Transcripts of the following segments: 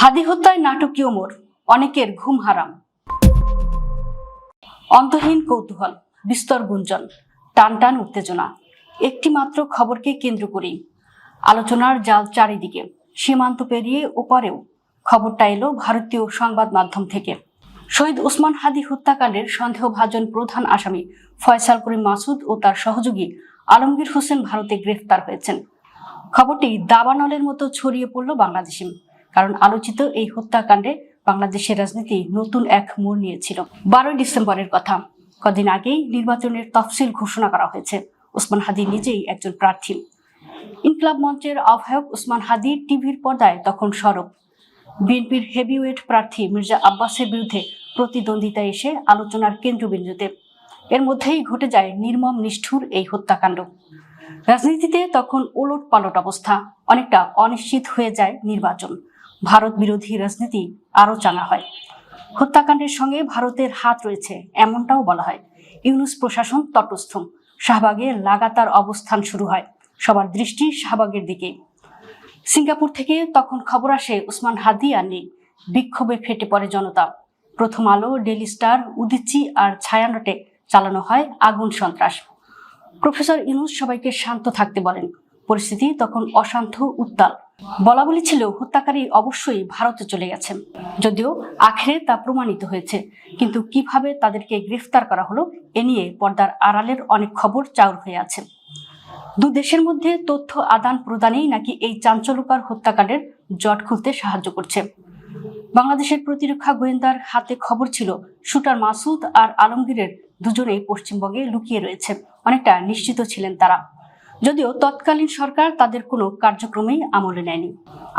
হাদি হত্যায় নাটকীয় মোড়, অনেকের ঘুম হারাম। অন্তহীন কৌতূহল, বিস্তর গুঞ্জন, টান টান উত্তেজনা। একটি মাত্র খবরকে কেন্দ্র করেই আলোচনার জাল চারিদিকে। সীমান্ত পেরিয়ে ওপারেও খবরটা এলো ভারতীয় সংবাদ মাধ্যম থেকে। শহীদ ওসমান হাদি হত্যাকাণ্ডের সন্দেহভাজন প্রধান আসামি ফয়সাল করিম মাসুদ ও তার সহযোগী আলমগীর হোসেন ভারতে গ্রেফতার হয়েছেন। খবরটি দাবানলের মতো ছড়িয়ে পড়ল বাংলাদেশে, কারণ আলোচিত এই হত্যাকাণ্ডে বাংলাদেশের রাজনীতি নতুন এক মোড় নিয়েছিল। 12 ডিসেম্বরের কথা, কদিন আগেই নির্বাচনের তফসিল ঘোষণা করা হয়েছে। ওসমান হাদি নিজেই একজন প্রার্থী। ইনকলাব মঞ্চের আহ্বায়ক ওসমান হাদি টিভির পর্দায় তখন সরব। বিএনপির হেভিওয়েট প্রার্থী মির্জা আব্বাসের বিরুদ্ধে প্রতিদ্বন্দ্বিতায় এসে আলোচনার কেন্দ্রবিন্দুতে। এর মধ্যেই ঘটে যায় নির্মম নিষ্ঠুর এই হত্যাকাণ্ড। রাজনীতিতে তখন ওলট পালট অবস্থা, অনেকটা অনিশ্চিত হয়ে যায় নির্বাচন। ভারত বিরোধী রাজনীতি আরো চাঙা হয়। হত্যাকাণ্ডের সঙ্গে ভারতের হাত রয়েছে এমনটাও বলা হয়। ইউনূস প্রশাসন তটস্থ। শাহবাগে লাগাতার অবস্থান শুরু হয়। সবার দৃষ্টি শাহবাগের দিকে। সিঙ্গাপুর থেকে তখন খবর আসে ওসমান হাদি আর নেই। বিক্ষোভে ফেটে পড়ে জনতা। প্রথম আলো, ডেইলি স্টার, উদীচী আর ছায়ানটে চালানো হয় আগুন সন্ত্রাস। প্রফেসর ইউনূস সবাইকে শান্ত থাকতে বলেন। পরিস্থিতি তখন অশান্ত, উত্তাল। বলা বলি ছিল হত্যাকারী অবশ্যই ভারতে চলে গেছেন, যদিও আখেরে তা প্রমাণিত হয়েছে। কিন্তু কিভাবে তাদেরকে গ্রেফতার করা হলো এ নিয়ে পর্দার আড়ালের অনেক খবর চাউর হয়ে আছে। দু দেশের মধ্যে তথ্য আদান প্রদানেই নাকি এই চাঞ্চল্যকর হত্যাকাণ্ডের জট খুলতে সাহায্য করছে। বাংলাদেশের প্রতিরক্ষা গোয়েন্দার হাতে খবর ছিল শুটার মাসুদ আর আলমগীরের দুজনেই পশ্চিমবঙ্গে লুকিয়ে রয়েছে। অনেকটা নিশ্চিত ছিলেন তারা, যদিও তৎকালীন সরকার তাদের কোনো কার্যক্রমেই আমলে নেয়নি।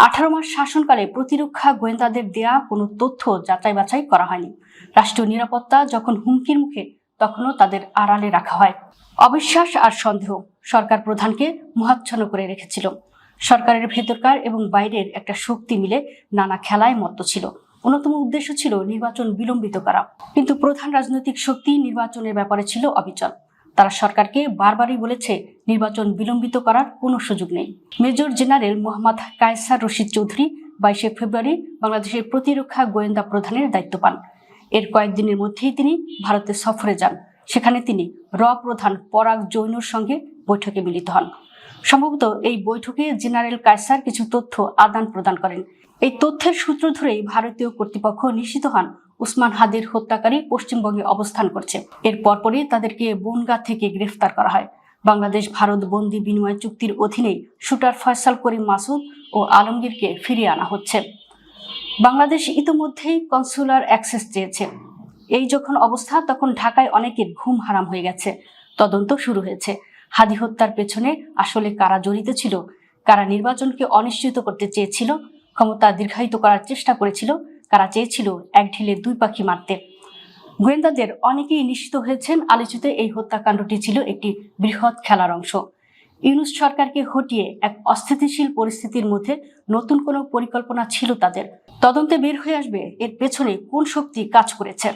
18 মাস শাসনকালে প্রতিরক্ষা গোয়েন্দাদের দেয়া কোনো তথ্য যাচাই বাছাই করা হয়নি। রাষ্ট্রীয় নিরাপত্তা যখন হুমকির মুখে, তখনও তাদের আড়ালে রাখা হয়। অবিশ্বাস আর সন্দেহ সরকার প্রধানকে মোহাচ্ছন্ন করে রেখেছিল। সরকারের ভেতরকার এবং বাইরের একটা শক্তি মিলে নানা খেলায় মত্ত ছিল। অন্যতম উদ্দেশ্য ছিল নির্বাচন বিলম্বিত করা। কিন্তু প্রধান রাজনৈতিক শক্তি নির্বাচনের ব্যাপারে ছিল অবিচল। তারা সরকারকে বারবারই বলেছে নির্বাচন বিলম্বিত করার কোনো সুযোগ নেই। মেজর জেনারেল মোহাম্মদ কায়সার রশিদ চৌধুরী 22 ফেব্রুয়ারি বাংলাদেশের প্রতিরক্ষা গোয়েন্দা প্রধানের দায়িত্ব পান। এর কয়েকদিনের মধ্যেই তিনি ভারতে সফরে যান। সেখানে তিনি প্রধান পরাগ জৈনর সঙ্গে বৈঠকে মিলিত হন। সম্ভবত এই বৈঠকে জেনারেল কায়সার কিছু তথ্য আদান প্রদান করেন। এই তথ্যের সূত্র ধরেই ভারতীয় কর্তৃপক্ষ নিশ্চিত হন ওসমান হাদির হত্যাকারী পশ্চিমবঙ্গে অবস্থান করছে। এর পরপরই তাদেরকে বনগাঁ থেকে গ্রেফতার করা হয়। বাংলাদেশ ভারত বন্দি বিনিময় চুক্তির অধীনে শুটার ফয়সাল করিম মাসুদ ও আলমগীরকে ফিরিয়ে আনা হচ্ছে। বাংলাদেশ ইতিমধ্যেই কনসুলার অ্যাক্সেস চেয়েছে। এই যখন অবস্থা, তখন ঢাকায় অনেকের ঘুম হারাম হয়ে গেছে। তদন্ত শুরু হয়েছে। হাদি হত্যার পেছনে আসলে কারা জড়িত ছিল, কারা নির্বাচনকে অনিশ্চিত করতে চেয়েছিল, ক্ষমতা দীর্ঘায়িত করার চেষ্টা করেছিল, কারা চেয়েছিল এক ঢিলে দুই পাখি মারতে। গোয়েন্দাদের অনেকেই নিশ্চিত হয়েছেন আলোচিত এই হত্যাকাণ্ডটি ছিল একটি বৃহৎ খেলার অংশ। ইউনূস সরকারকে হটিয়ে এক অস্থিতিশীল পরিস্থিতির মধ্যে নতুন কোনো পরিকল্পনা ছিল তাদের। তদন্তে বের হয়ে আসবে এর পেছনে কোন শক্তি কাজ করেছে।